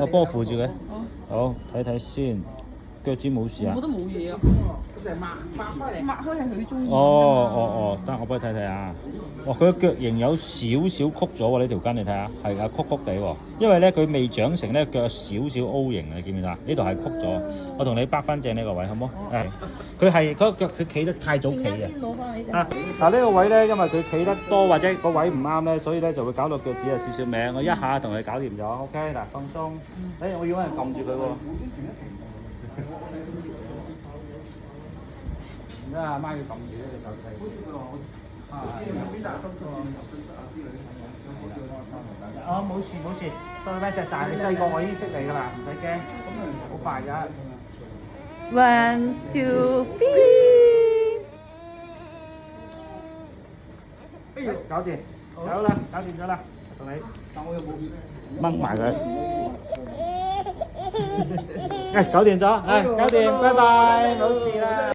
我幫我扶住佢。好，睇睇先，腳趾冇事啊？我覺得冇嘢啊。佢就擘開係佢中意。得我幫你睇睇啊。哇，佢個腳型有少少曲咗喎，呢條筋你睇下，係啊，曲曲地喎。因為咧佢未長成咧，腳有少少 O 型啊，你見唔見啊？呢度係曲咗，我同你掰翻正呢個位，好唔好？係，佢係嗰個腳佢企得太早企啊。先攞翻你隻。嗱呢個位咧，因為佢企得多或者個位唔啱咧，所以咧就會搞到腳趾有少少歪。我一下同佢搞掂咗 ，OK 嗱，放鬆。我要揾人撳住佢喎。而家阿媽要撳住呢隻手勢。冇事冇事，對咩石曬？你細個我已經識你㗎啦，唔使驚，好快㗎。One, two, three。搞掂，有啦，搞掂咗啦，同你。但我又冇掹埋佢。搞掂咗，搞掂，拜拜，冇事啦。